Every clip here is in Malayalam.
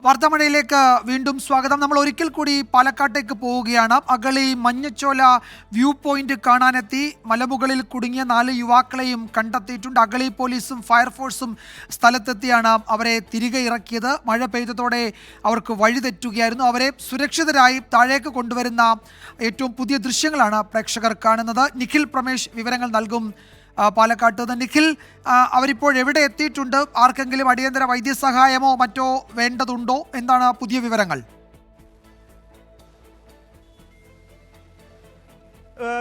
വാർത്താമഴയിലേക്ക് വീണ്ടും സ്വാഗതം. നമ്മൾ ഒരിക്കൽ കൂടി പാലക്കാട്ടേക്ക് പോവുകയാണ്. അഗളി മഞ്ഞച്ചോല വ്യൂ പോയിന്റ് കാണാനെത്തി മലമുകളിൽ കുടുങ്ങിയ 4 യുവാക്കളെയും കണ്ടെത്തിയിട്ടുണ്ട്. അഗളി പോലീസും ഫയർഫോഴ്സും സ്ഥലത്തെത്തിയാണ് അവരെ തിരികെ ഇറക്കിയത്. മഴ പെയ്തതോടെ അവർക്ക് വഴിതെറ്റുകയായിരുന്നു. അവരെ സുരക്ഷിതരായി താഴേക്ക് കൊണ്ടുവരുന്ന ഏറ്റവും പുതിയ ദൃശ്യങ്ങളാണ് പ്രേക്ഷകർ കാണുന്നത്. നിഖിൽ പ്രമേഷ് വിവരങ്ങൾ നൽകും. പാലക്കാട്ട് നിന്ന് നിഖിൽ, അവരിപ്പോൾ എവിടെ എത്തിയിട്ടുണ്ട്? ആർക്കെങ്കിലും അടിയന്തര വൈദ്യസഹായമോ മറ്റോ വേണ്ടതുണ്ടോ? എന്താണ് പുതിയ വിവരങ്ങൾ?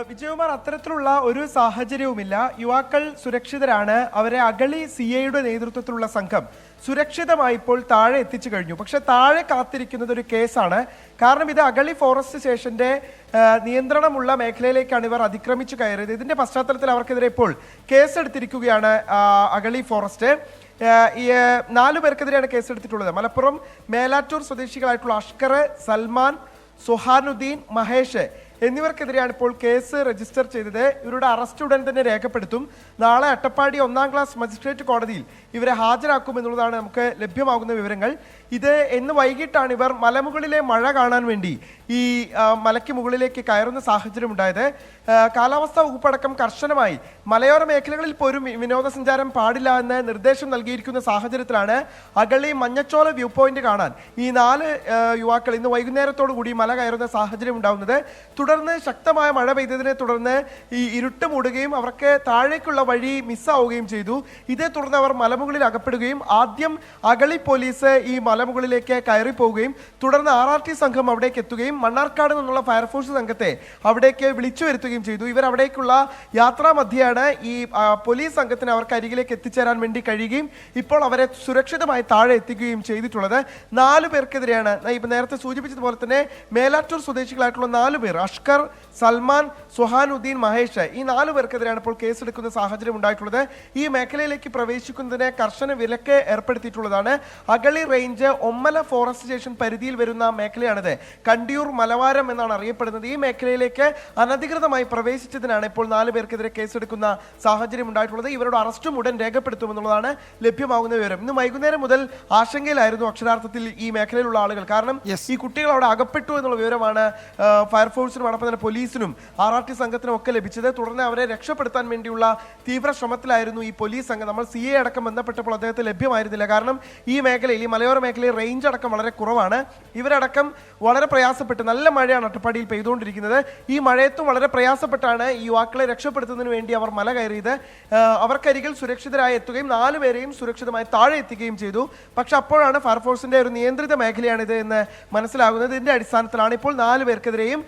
വിജയകുമാർ, അത്തരത്തിലുള്ള ഒരു സാഹചര്യവുമില്ല. യുവാക്കൾ സുരക്ഷിതരാണ്. അവരെ അഗളി CIയുടെ നേതൃത്വത്തിലുള്ള സംഘം സുരക്ഷിതമായി ഇപ്പോൾ താഴെ എത്തിച്ചു കഴിഞ്ഞു. പക്ഷെ താഴെ കാത്തിരിക്കുന്നത് ഒരു കേസാണ്. കാരണം ഇത് അഗളി ഫോറസ്റ്റ് സ്റ്റേഷന്റെ നിയന്ത്രണമുള്ള മേഖലയിലേക്കാണ് ഇവർ അതിക്രമിച്ചു കയറിയത്. ഇതിന്റെ പശ്ചാത്തലത്തിൽ അവർക്കെതിരെ ഇപ്പോൾ കേസെടുത്തിരിക്കുകയാണ് അഗളി ഫോറസ്റ്റ്. 4 പേർക്കെതിരെയാണ് കേസെടുത്തിട്ടുള്ളത്. മലപ്പുറം മേലാറ്റൂർ സ്വദേശികളായിട്ടുള്ള അഷ്കർ, സൽമാൻ, സുഹാനുദ്ദീൻ, മഹേഷ് എന്നിവർക്കെതിരെയാണ് ഇപ്പോൾ കേസ് രജിസ്റ്റർ ചെയ്തത്. ഇവരുടെ അറസ്റ്റ് ഉടൻ തന്നെ രേഖപ്പെടുത്തും. നാളെ അട്ടപ്പാടി 1ാം ക്ലാസ് മജിസ്ട്രേറ്റ് കോടതിയിൽ ഇവരെ ഹാജരാക്കും എന്നുള്ളതാണ് നമുക്ക് ലഭ്യമാകുന്ന വിവരങ്ങൾ. ഇത് ഇന്ന് വൈകിട്ടാണ് ഇവർ മലമുകളിലെ മഴ കാണാൻ വേണ്ടി ഈ മലയ്ക്ക് മുകളിലേക്ക് കയറുന്ന സാഹചര്യം ഉണ്ടായത്. കാലാവസ്ഥാ വകുപ്പടക്കം കർശനമായി മലയോര മേഖലകളിൽ പോലും വിനോദസഞ്ചാരം പാടില്ല എന്ന് നിർദ്ദേശം നൽകിയിരിക്കുന്ന സാഹചര്യത്തിലാണ് അഗളി മഞ്ഞച്ചോല വ്യൂ പോയിന്റ് കാണാൻ ഈ 4 യുവാക്കൾ ഇന്ന് വൈകുന്നേരത്തോടു കൂടി മല കയറുന്ന സാഹചര്യം ഉണ്ടാകുന്നത്. തുടർന്ന് ശക്തമായ മഴ പെയ്തതിനെ തുടർന്ന് ഈ ഇരുട്ട് മൂടുകയും അവർക്ക് താഴേക്കുള്ള വഴി മിസ്സാവുകയും ചെയ്തു. ഇതേ തുടർന്ന് അവർ മലമുകളിൽ അകപ്പെടുകയും ആദ്യം അഗളി പോലീസ് ഈ മലമുകളിലേക്ക് കയറി പോവുകയും തുടർന്ന് RRT സംഘം അവിടേക്ക് എത്തുകയും മണ്ണാർക്കാട് നിന്നുള്ള ഫയർഫോഴ്സ് സംഘത്തെ അവിടേക്ക് വിളിച്ചു വരുത്തുകയും ചെയ്തു. ഇവർ അവിടേക്കുള്ള യാത്രാ മധ്യയാണ് ഈ പോലീസ് സംഘത്തിന് അവർക്ക് അരികിലേക്ക് എത്തിച്ചേരാൻ വേണ്ടി കഴിയുകയും ഇപ്പോൾ അവരെ സുരക്ഷിതമായി താഴെ എത്തിക്കുകയും ചെയ്തിട്ടുള്ളത്. 4 പേർക്കെതിരെയാണ് ഇപ്പൊ നേരത്തെ സൂചിപ്പിച്ചതുപോലെ തന്നെ മേലാറ്റൂർ സ്വദേശികളായിട്ടുള്ള 4 പേർ, അഷ്കർ, സൽമാൻ, സുഹാനുദ്ദീൻ, മഹേഷ്, ഈ 4 പേർക്കെതിരെയാണ് ഇപ്പോൾ കേസെടുക്കുന്ന സാഹചര്യം ഉണ്ടായിട്ടുള്ളത്. ഈ മേഖലയിലേക്ക് പ്രവേശിക്കുന്നതിന് കർശന വിലക്ക് ഏർപ്പെടുത്തിയിട്ടുള്ളതാണ്. അഗളി റേഞ്ച് ഒമ്മല ഫോറസ്റ്റ് സ്റ്റേഷൻ പരിധിയിൽ വരുന്ന മേഖലയാണിത്. കണ്ടിയൂർ മലവാരം എന്നാണ് അറിയപ്പെടുന്നത്. ഈ മേഖലയിലേക്ക് അനധികൃതമായി പ്രവേശിച്ചതിനാണ് ഇപ്പോൾ 4 പേർക്കെതിരെ കേസെടുക്കുന്ന സാഹചര്യം ഉണ്ടായിട്ടുള്ളത്. ഇവരുടെ അറസ്റ്റും ഉടൻ രേഖപ്പെടുത്തുമെന്നുള്ളതാണ് ലഭ്യമാകുന്ന വിവരം. ഇന്ന് വൈകുന്നേരം മുതൽ ആശങ്കയിലായിരുന്നു അക്ഷരാർത്ഥത്തിൽ ഈ മേഖലയിലുള്ള ആളുകൾ. കാരണം ഈ കുട്ടികൾ അവിടെ അകപ്പെട്ടു എന്നുള്ള വിവരമാണ് ഫയർഫോഴ്സിനും അടക്കം തന്നെ പോലീസിനും RRT സംഘത്തിനും ഒക്കെ ലഭിച്ചത്. തുടർന്ന് അവരെ രക്ഷപ്പെടുത്താൻ വേണ്ടിയുള്ള തീവ്ര ശ്രമത്തിലായിരുന്നു ഈ പോലീസ് സംഘം. നമ്മൾ CI അടക്കം ബന്ധപ്പെട്ടപ്പോൾ അദ്ദേഹത്തെ ലഭ്യമായിരുന്നില്ല. കാരണം ഈ മേഖലയിൽ, ഈ മലയോര മേഖലയിൽ റേഞ്ച് അടക്കം വളരെ കുറവാണ്. ഇവരടക്കം വളരെ പ്രയാസപ്പെട്ട്, നല്ല മഴയാണ് അട്ടപ്പാടിയിൽ പെയ്തുകൊണ്ടിരിക്കുന്നത്. ഈ മഴയത്തും വളരെ പ്രയാസപ്പെട്ടാണ് ഈ യുവാക്കളെ രക്ഷപ്പെടുത്തുന്നതിന് വേണ്ടി അവർ മല കയറിയത്. അവർക്കരികിൽ സുരക്ഷിതരായി എത്തുകയും 4 പേരെയും സുരക്ഷിതമായി താഴെ എത്തിക്കുകയും ചെയ്തു. പക്ഷെ അപ്പോഴാണ് ഫയർഫോഴ്സിന്റെ ഒരു നിയന്ത്രിത മേഖലയാണിത് എന്ന് മനസ്സിലാകുന്നത്. ഇതിന്റെ അടിസ്ഥാനത്തിലാണ് ഇപ്പോൾ 4 പേർക്കെതിരെയും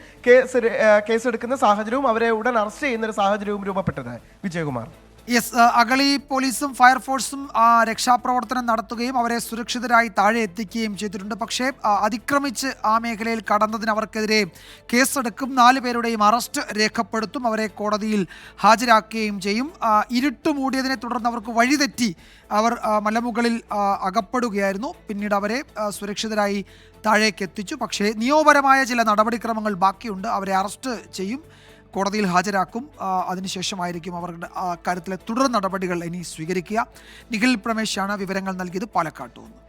കേസെടുക്കുന്ന സാഹചര്യവും അവരെ ഉടൻ അറസ്റ്റ് ചെയ്യുന്ന ഒരു സാഹചര്യവും രൂപപ്പെട്ടത്. വിജയകുമാർ. അഗളി പോലീസും ഫയർഫോഴ്സും രക്ഷാപ്രവർത്തനം നടത്തുകയും അവരെ സുരക്ഷിതരായി താഴെ എത്തിക്കുകയും ചെയ്തിട്ടുണ്ട്. പക്ഷേ അതിക്രമിച്ച് ആ മേഖലയിൽ കടന്നതിന് അവർക്കെതിരെ കേസെടുക്കും. 4 പേരുടെയും അറസ്റ്റ് രേഖപ്പെടുത്തും. അവരെ കോടതിയിൽ ഹാജരാക്കുകയും ചെയ്യും. ഇരുട്ട് മൂടിയതിനെ തുടർന്ന് അവർക്ക് വഴിതെറ്റി അവർ മലമുകളിൽ അകപ്പെടുകയായിരുന്നു. പിന്നീട് അവരെ സുരക്ഷിതരായി താഴേക്ക് എത്തിച്ചു. പക്ഷേ നിയമപരമായ ചില നടപടിക്രമങ്ങൾ ബാക്കിയുണ്ട്. അവരെ അറസ്റ്റ് ചെയ്യും, കോടതിയിൽ ഹാജരാക്കും. അതിനുശേഷമായിരിക്കും അവരുടെ കാര്യത്തിലെ തുടർ നടപടികൾ ഇനി സ്വീകരിക്കുക. നിഖിൽ പ്രമേശാണ് വിവരങ്ങൾ നൽകിയത് പാലക്കാട്ട് നിന്ന്.